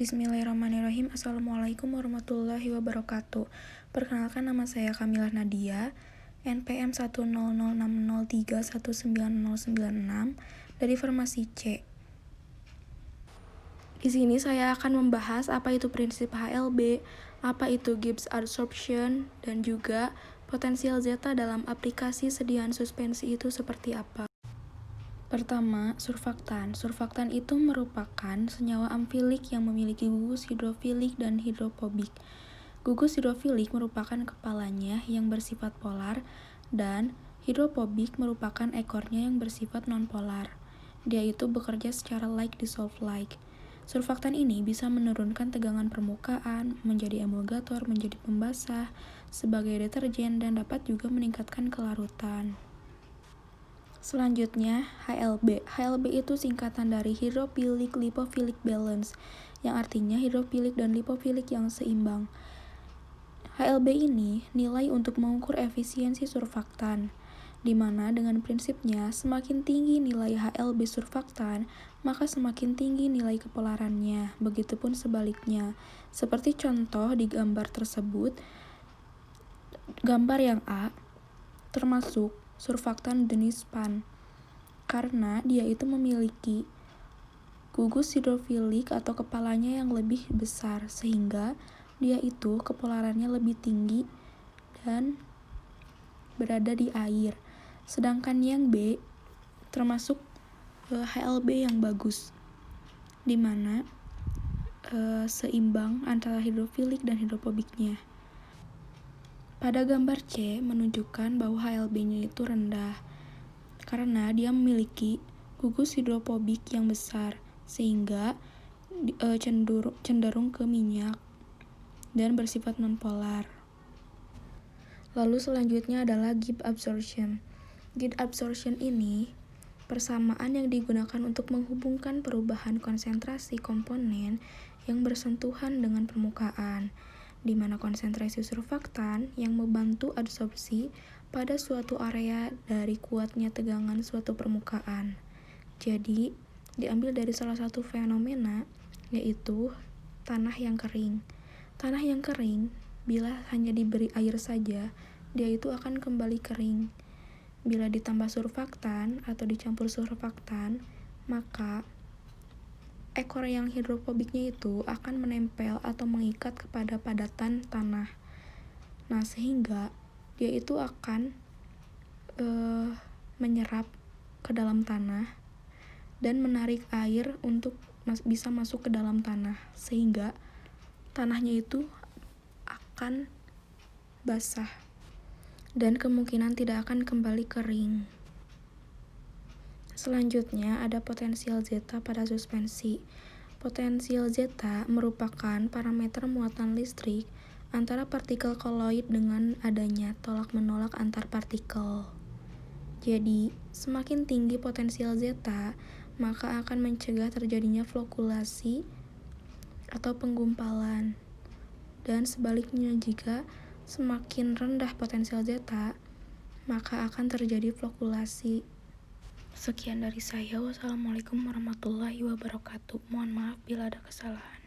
Bismillahirrahmanirrahim. Assalamualaikum warahmatullahi wabarakatuh. Perkenalkan, nama saya Kamilah Nadia, NPM 10060319096 dari Farmasi C. Di sini saya akan membahas apa itu prinsip HLB, apa itu Gibbs adsorption, dan juga potensial zeta dalam aplikasi sediaan suspensi itu seperti apa. Pertama, surfaktan. Surfaktan itu merupakan senyawa amfilik yang memiliki gugus hidrofilik dan hidrofobik. Gugus hidrofilik merupakan kepalanya yang bersifat polar, dan hidrofobik merupakan ekornya yang bersifat nonpolar. Dia itu bekerja secara like dissolve like. Surfaktan ini bisa menurunkan tegangan permukaan, menjadi emulgator, menjadi pembasah, sebagai deterjen, dan dapat juga meningkatkan kelarutan. Selanjutnya, HLB. HLB itu singkatan dari hydrophilic lipophilic balance, yang artinya hidrofilik dan lipofilik yang seimbang. HLB ini nilai untuk mengukur efisiensi surfaktan, di mana dengan prinsipnya semakin tinggi nilai HLB surfaktan, maka semakin tinggi nilai kepolarannya. Begitupun sebaliknya. Seperti contoh di gambar tersebut, gambar yang A termasuk surfaktan jenis PAN, karena dia itu memiliki gugus hidrofilik atau kepalanya yang lebih besar, sehingga dia itu kepolarannya lebih tinggi dan berada di air. Sedangkan yang B termasuk HLB yang bagus, di mana seimbang antara hidrofilik dan hidrofobiknya. Pada gambar C menunjukkan bahwa HLB-nya itu rendah karena dia memiliki gugus hidrofobik yang besar, sehingga cenderung ke minyak dan bersifat nonpolar. Lalu selanjutnya adalah Gibbs absorption. Gibbs absorption ini persamaan yang digunakan untuk menghubungkan perubahan konsentrasi komponen yang bersentuhan dengan permukaan, di mana konsentrasi surfaktan yang membantu adsorpsi pada suatu area dari kuatnya tegangan suatu permukaan. Jadi, diambil dari salah satu fenomena, yaitu tanah yang kering. Tanah yang kering, bila hanya diberi air saja, dia itu akan kembali kering. Bila ditambah surfaktan atau dicampur surfaktan, maka ekor yang hidrofobiknya itu akan menempel atau mengikat kepada padatan tanah. Nah, sehingga dia itu akan menyerap ke dalam tanah dan menarik air untuk bisa masuk ke dalam tanah, sehingga tanahnya itu akan basah dan kemungkinan tidak akan kembali kering. Selanjutnya ada potensial zeta pada suspensi. Potensial zeta merupakan parameter muatan listrik antara partikel koloid dengan adanya tolak-menolak antar partikel. Jadi, semakin tinggi potensial zeta, maka akan mencegah terjadinya flokulasi atau penggumpalan. Dan sebaliknya, jika semakin rendah potensial zeta, maka akan terjadi flokulasi. Sekian dari saya. Wassalamualaikum warahmatullahi wabarakatuh. Mohon maaf bila ada kesalahan.